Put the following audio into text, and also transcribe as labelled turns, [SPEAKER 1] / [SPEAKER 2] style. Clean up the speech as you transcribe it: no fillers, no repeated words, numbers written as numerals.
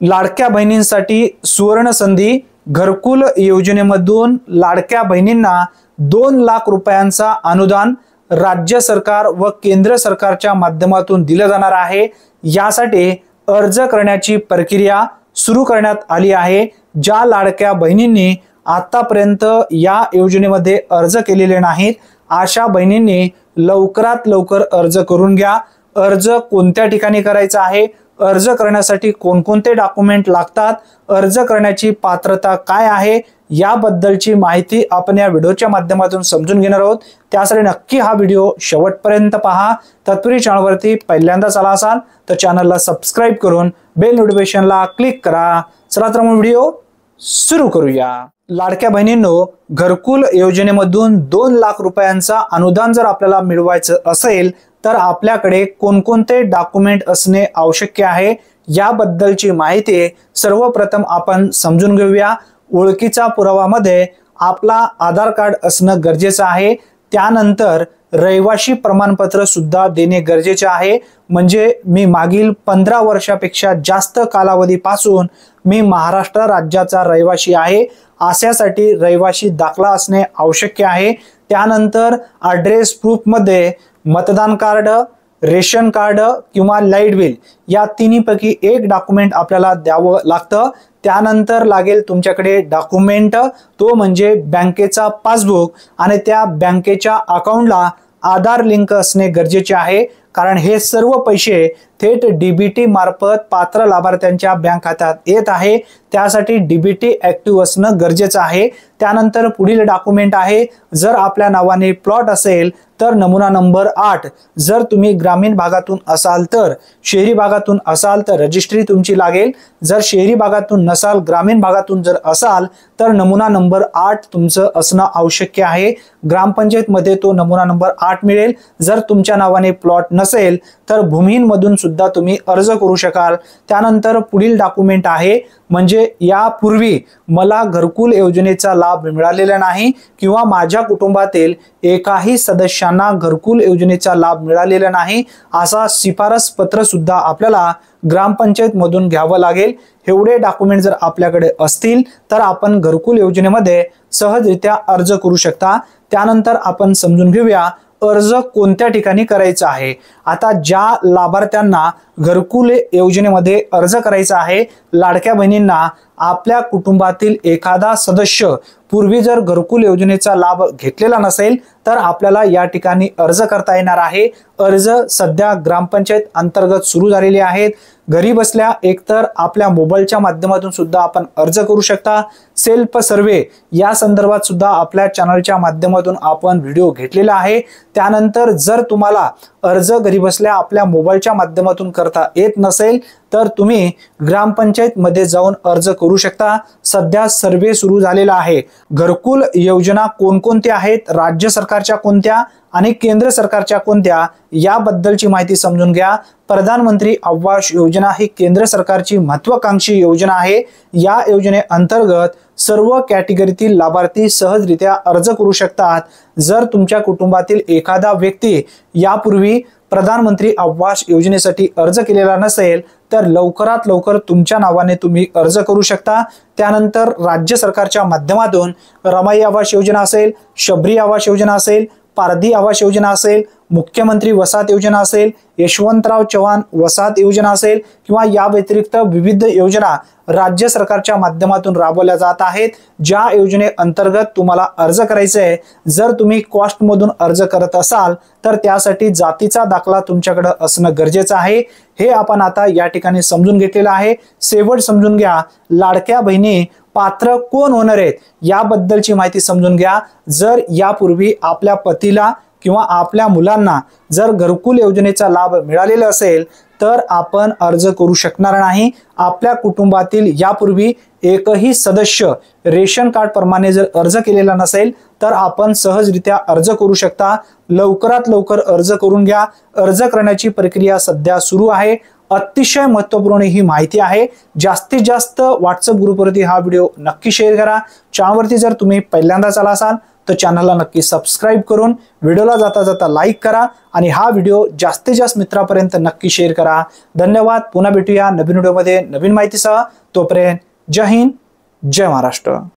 [SPEAKER 1] लाडक्या बहिणींसाठी सुवर्ण संधी। घरकुल योजनेमधून लाडक्या बहिणींना 2 लाख रुपयांचा अनुदान राज्य सरकार व केंद्र सरकारच्या माध्यमातून दिलं जाणार आहे। यासाठी अर्ज करण्याची प्रक्रिया सुरू करण्यात आली आहे। ज्या लाडक्या बहिणींनी आतापर्यंत या योजनेमध्ये अर्ज केलेले नाहीत अशा बहिणींनी लवकरात लवकर अर्ज करून घ्या। अर्ज कोणत्या ठिकाणी करायचा आहे, अर्ज करण्यासाठी कोणकोणते डॉक्युमेंट लागतात, अर्ज करण्याची पात्रता काय आहे याबद्दलची माहिती आपण या व्हिडिओच्या माध्यमातून समजून घेणार आहोत। त्यासाठी नक्की हा व्हिडिओ शेवटपर्यंत पहा। तत्पूर्वी चॅनलवरती पहिल्यांदाच आला असाल तर चॅनलला सबस्क्राइब करून बेल नोटिफिकेशनला क्लिक करा। चला तर मग व्हिडिओ सुरू करूया। लाडक्या बहिणींनो, घरकुल योजनेमधून 2 लाख रुपयांचा अनुदान जर आपल्याला मिळवायचं असेल तर आपल्याकडे कोणकोणते डॉक्युमेंट असणे आवश्यक आहे याबद्दलची माहिती सर्वप्रथम आपण समजून घेऊया। ओळखीचा पुरावामध्ये आपला आधार कार्ड असणं गरजेचं आहे। त्यानंतर रहिवासी प्रमाणपत्र सुद्धा देणे गरजेचे आहे। म्हणजे मी मागील 15 वर्षापेक्षा जास्त कालावधीपासून मी महाराष्ट्र राज्याचा रहिवासी आहे अशासाठी रहिवासी दाखला असणे आवश्यक आहे। त्यानंतर ॲड्रेस प्रूफ मध्ये मतदान कार्ड, रेशन कार्ड किंवा लाईट बिल या तिन्हीपैकी एक डॉक्युमेंट आपल्याला द्यावं लागतं। त्यानंतर लागेल तुमच्याकडे डॉक्युमेंट, तो म्हणजे बँकेचा पासबुक आणि त्या बँकेच्या अकाउंटला आधार लिंक असणे गरजेचे आहे। कारण हे सर्व पैसे थेट डीबीटी मार्फत पात्र लाभार्थ्यांच्या बँक खात्यात येत आहे। त्यासाठी डीबीटी ऍक्टिव्ह असणं गरजेचं आहे। त्यानंतर पुढील डॉक्युमेंट आहे, जर आपल्या नावाने प्लॉट असेल तर नमुना नंबर 8, जर तुम्ही ग्रामीण भागातून असाल तर, शहरी भागातून असाल तर रजिस्ट्री तुमची लागेल। जर शहरी भागातून नसाल, ग्रामीण भागातून जर असाल तर नमुना नंबर 8 तुमचं असणं आवश्यक आहे। ग्रामपंचायत मध्ये तो नमुना नंबर 8 मिळेल। जर तुमच्या नावाने प्लॉट नसेल तर भूमिहीन मधून सुद्धा तुम्ही अर्ज करू शकाल। त्यानंतर पुढील डॉक्युमेंट आहे, म्हणजे यापूर्वी मला घरकुल योजनेचा लाभ मिळालेला नाही किंवा माझ्या कुटुंबातील एकाही सदस्यांना घरकुल योजनेचा लाभ मिळालेला नाही असा शिफारस पत्र सुद्धा आपल्याला ग्रामपंचायत मधून घ्यावं लागेल। एवढे डॉक्युमेंट जर आपल्याकडे असतील तर आपण घरकुल योजनेमध्ये सहजरित्या अर्ज करू शकता। त्यानंतर आपण समजून घेऊया अर्ज कोणत्या ठिकाणी करायचा आहे। आता ज्या लाभार्थ्यांना घरकुल योजनेमध्ये अर्ज करायचा आहे, लाडक्या बहिणींना आपल्या कुटुंबातील एखादा सदस्य पूर्वी जर घरकुल योजनेचा लाभ घेतलेला नसेल तर आपल्याला या ठिकाणी अर्ज करता येणार आहे। अर्ज सध्या ग्रामपंचायत अंतर्गत सुरू झालेले आहेत। घरी बसल्या एकतर आपल्या मोबाईलच्या माध्यमातून सुद्धा आपण अर्ज करू शकता। सेल्फ सर्वे या संदर्भात सुद्धा आपल्या चॅनलच्या माध्यमातून आपण व्हिडिओ घेतलेला आहे। त्यानंतर जर तुम्हाला अर्ज घरी बसल्या आपल्या मोबाईलच्या माध्यमातून करता येत नसेल तर तुम्ही ग्रामपंचायत मध्ये जाऊन अर्ज करू शकता। सध्या सर्वे सुरू झालेला आहे। घरकुल योजना कोणकोणत्या आहेत, राज्य सरकारच्या कोणत्या आणि केंद्र सरकारच्या कोणत्या याबद्दलची माहिती समजून घ्या। प्रधानमंत्री आवास योजना ही केंद्र सरकारची महत्त्वाकांक्षी योजना आहे। या योजनेअंतर्गत सर्व कॅटेगरीतील लाभार्थी सहजरित्या अर्ज करू शकतात। जर तुमच्या कुटुंबातील एखादा व्यक्ती यापूर्वी प्रधानमंत्री आवास योजनेसाठी अर्ज केलेला नसेल तर लवकरात लवकर तुमच्या नावाने तुम्ही अर्ज करू शकता। त्यानंतर राज्य सरकारच्या माध्यमातून रमाई आवास योजना असेल, शबरी आवास योजना असेल, पारधी आवास योजना असेल, मुख्यमंत्री वसाहत योजना असेल, यशवंतराव चव्हाण वसाहत योजना असेल किंवा या व्यतिरिक्त विविध योजना राज्य सरकारच्या माध्यमातून राबवल्या जात आहेत। ज्या योजने अंतर्गत तुम्हाला अर्ज करायचे आहे, जर तुम्ही कॉस्ट मधून अर्ज करत असाल तर त्यासाठी जातीचा दाखला तुमच्याकडे असणं गरजेचं आहे। हे आपण आता या ठिकाणी समजून घेतलेलं आहे। शेवट समजून घ्या, लाडक्या बहिणी पात्र कोण होणार आहेत याबद्दलची माहिती समजून घ्या। जर यापूर्वी आपल्या पतीला किंवा आपल्या मुलांना जर घरकुल योजनेचा लाभ मिळालेला असेल तर आपण अर्ज करू शकणार नाही। आपल्या कुटुंबातील यापूर्वी एकही सदस्य रेशन कार्ड प्रमाणे जर अर्ज केलेला नसेल तर आपण सहजरित्या अर्ज करू शकता। लवकरात लवकर अर्ज करून घ्या। अर्ज करण्याची प्रक्रिया सध्या सुरू आहे। अतिशय महत्त्वपूर्ण ही माहिती आहे। जास्तीत जास्त व्हॉट्सअप ग्रुपवरती हा व्हिडिओ नक्की शेअर करा। चॅनलवरती जर तुम्ही पहिल्यांदाच आला असाल तर चॅनलला नक्की सबस्क्राईब करून व्हिडिओला जाता जाता लाईक करा आणि हा व्हिडिओ जास्तीत जास्त मित्रांपर्यंत नक्की शेअर करा। धन्यवाद। पुन्हा भेटूया नवीन व्हिडिओमध्ये नवीन माहितीसह। तोपर्यंत जय हिंद, जय महाराष्ट्र।